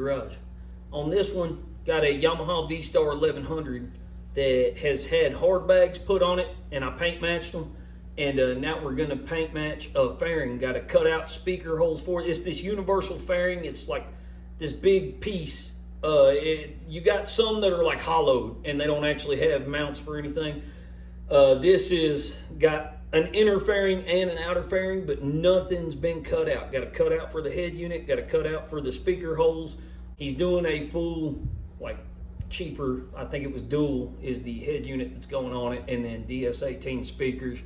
garage. On this one, got a Yamaha V-Star 1100 that has had hard bags put on it, and I paint matched them. And now we're gonna paint match a fairing. Got to cut out speaker holes for it. It's this universal fairing. It's like this big piece. You got some that are like hollowed and they don't actually have mounts for anything. This is got an inner fairing and an outer fairing, but nothing's been cut out. Got to cut out for the head unit, got to cut out for the speaker holes. He's doing a full, like, cheaper, I think it was dual, is the head unit that's going on it, and then DS18 speakers.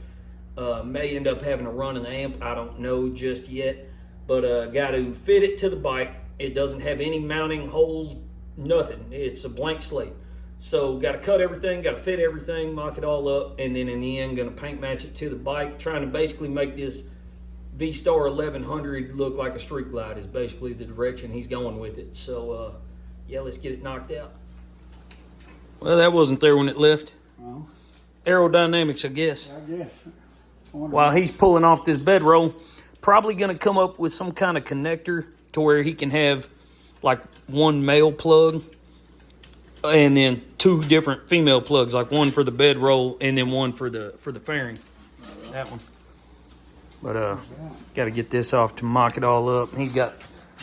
May end up having to run an amp, I don't know just yet, but got to fit it to the bike. It doesn't have any mounting holes, nothing. It's a blank slate. So got to cut everything, got to fit everything, mock it all up, and then in the end going to paint match it to the bike, trying to basically make this V-Star 1100 look like a street glide is basically the direction he's going with it. So yeah, let's get it knocked out. Well, that wasn't there when it left. Well, aerodynamics, I guess. I guess. While he's pulling off this bedroll, probably going to come up with some kind of connector to where he can have like one male plug and then two different female plugs, like one for the bedroll and then one for the fairing. That one. But got to get this off to mock it all up. He's got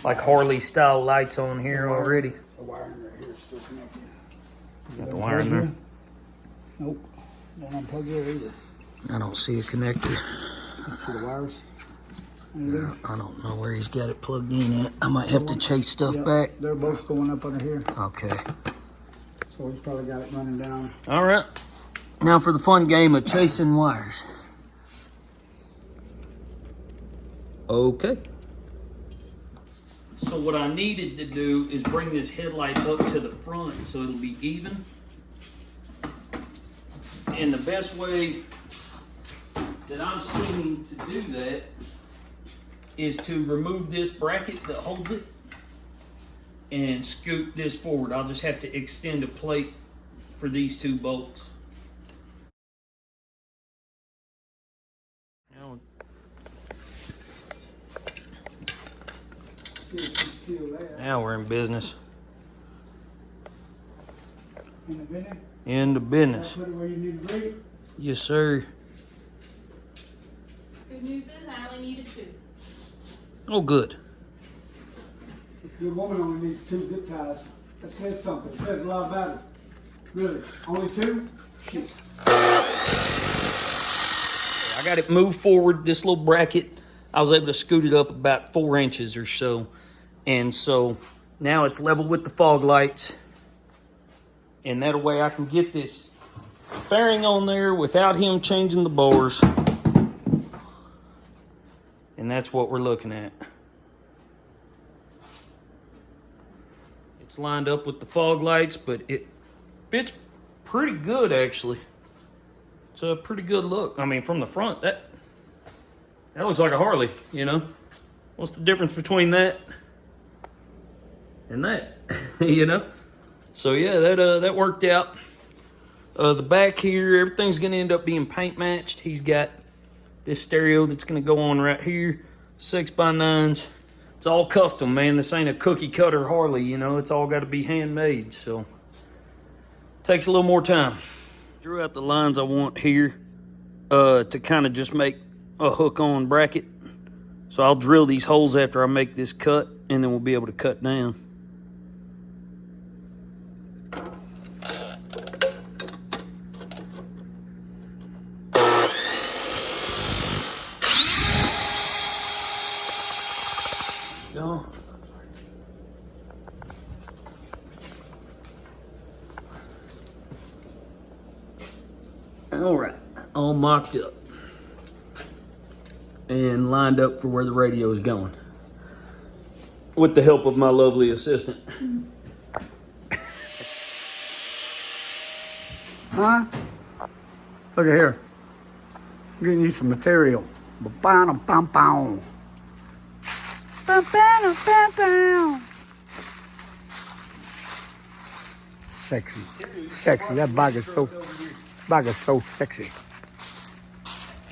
like Harley style lights on here already. The wiring right here is still connected. Got the wire in there. Nope. Don't unplug it either. I don't see a connector. See the wires? Yeah, I don't know where he's got it plugged in at. I might have to chase stuff back. They're both going up under here. Okay. So he's probably got it running down. All right. Now for the fun game of chasing wires. Okay. So what I needed to do is bring this headlight up to the front so it'll be even. And the best way that I'm seeing to do that is to remove this bracket that holds it and scoot this forward. I'll just have to extend a plate for these two bolts. Now we're in business. In the business? In the business. Put it where you need to be? Yes, sir. Good news is I only needed 2. Oh, good. This good woman only needs 2 zip ties. That says something. It says a lot about it. Really? Only 2? Shit. I got it moved forward, this little bracket. I was able to scoot it up about 4 inches or so. And so now it's level with the fog lights. And that way I can get this fairing on there without him changing the bars. And that's what we're looking at. It's lined up with the fog lights, but it fits pretty good, actually. It's a pretty good look. I mean, from the front, that looks like a Harley, you know? What's the difference between that and that, you know? So yeah, that worked out. The back here, everything's gonna end up being paint matched. He's got this stereo that's gonna go on right here, 6x9s. It's all custom, man. This ain't a cookie cutter Harley, you know. It's all gotta be handmade, so takes a little more time. Drew out the lines I want here to kind of just make a hook on bracket. So I'll drill these holes after I make this cut, and then we'll be able to cut down. Go. All right, all mocked up and lined up for where the radio is going with the help of my lovely assistant. Huh? Look at here. I'm getting you some material. Ba-bam-bam-bam. Ba-bam-bam-bam. Sexy. Sexy. That bag is so sexy.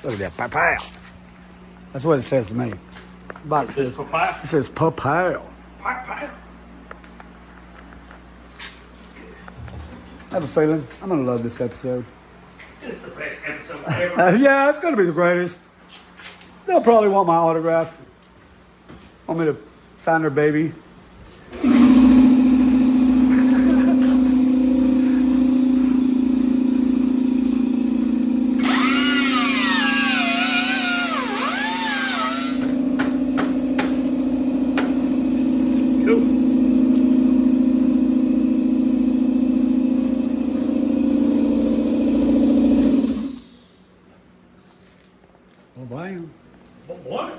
Look at that. Pow-pow. That's what it says to me. Box says, it says pow-pow. Pow-pow. I have a feeling I'm gonna love this episode. This is the best episode ever. Yeah, it's gonna be the greatest. They'll probably want my autograph. Want me to sign their baby. Oh, bam. What?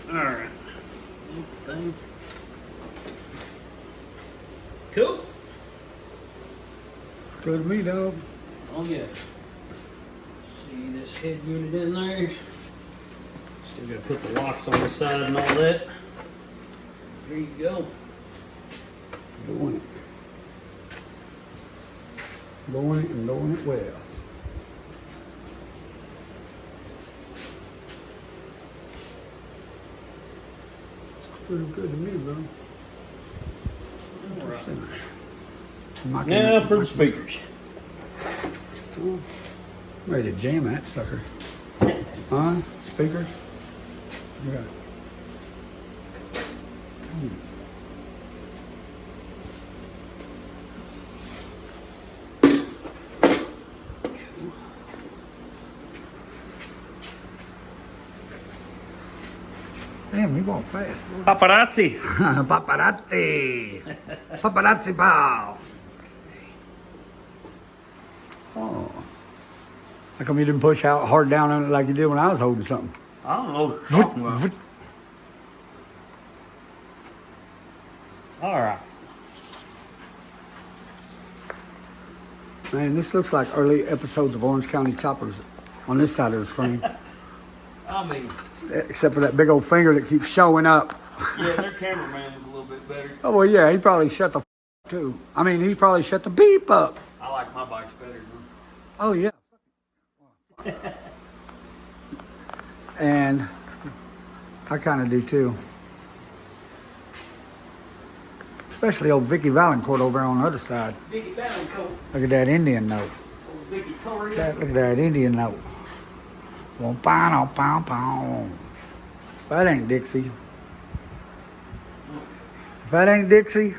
All right. Cool. It's good to me, dog. Oh yeah. See this head unit in there. Still gotta put the locks on the side and all that. There you go. Doing it. Doing it and doing it well. It's pretty good to me, bro. Now for the speakers. Oh, ready to jam that sucker. Huh? Speakers? Yeah. Damn, you walk fast, boy. Paparazzi. Paparazzi! Paparazzi pow! Oh. How come you didn't push out hard down on it like you did when I was holding something? I don't know what you're talking about. All right. Man, this looks like early episodes of Orange County Choppers on this side of the screen. I mean, Except for that big old finger that keeps showing up. yeah, their cameraman was a little bit better. Oh, well, yeah, he probably shut the too. I mean, he probably shut the beep up. I like my bikes better. Oh, yeah. And I kind of do too. Especially old Vicky Valancourt over there on the other side. Vicky Valancourt. Look at that Indian note. Old Vicky Toria. Look at that Indian note. That ain't Dixie. If that ain't Dixie,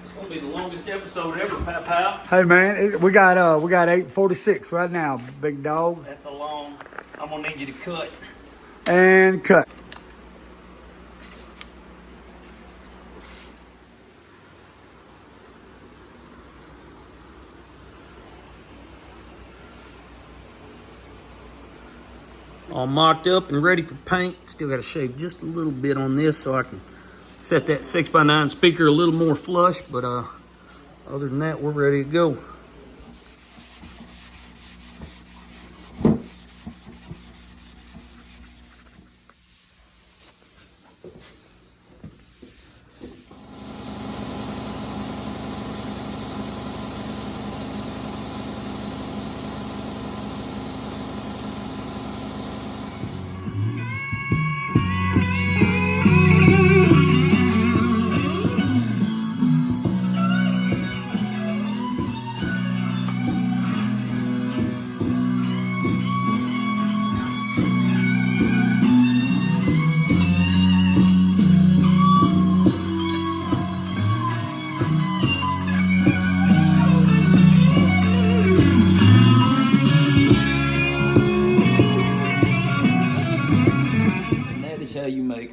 It's gonna be the longest episode ever, Pal. hey man, we got 8:46 right now, big dog. That's a long. I'm gonna need you to cut. And cut. All mocked up and ready for paint. Still got to shave just a little bit on this so I can set that 6x9 speaker a little more flush. But other than that, we're ready to go.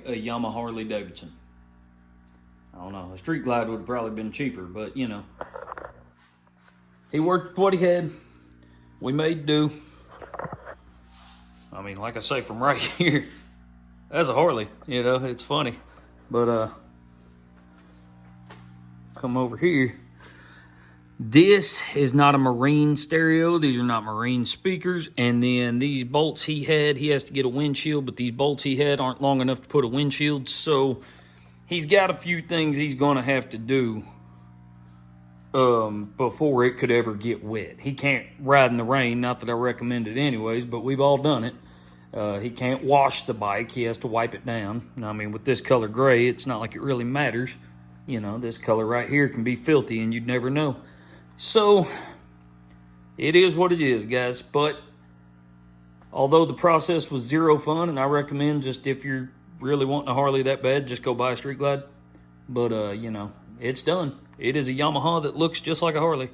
Yamaha Harley Davidson. I don't know. A Street Glide would have probably been cheaper, but you know. He worked with what he had. We made do. I mean, like I say, from right here, that's a Harley. You know, it's funny. But come over here, This is not a marine stereo. These are not marine speakers. And then these bolts he has to get a windshield, but these bolts he had aren't long enough to put a windshield. So he's got a few things he's going to have to do before it could ever get wet. He can't ride in the rain, not that I recommend it anyways, but we've all done it. He can't wash the bike. He has to wipe it down. I mean, with this color gray, it's not like it really matters. You know, this color right here can be filthy and you'd never know. So, it is what it is, guys. But, although the process was zero fun, and I recommend just if you're really wanting a Harley that bad, just go buy a Street Glide. But, you know, it's done. It is a Yamaha that looks just like a Harley.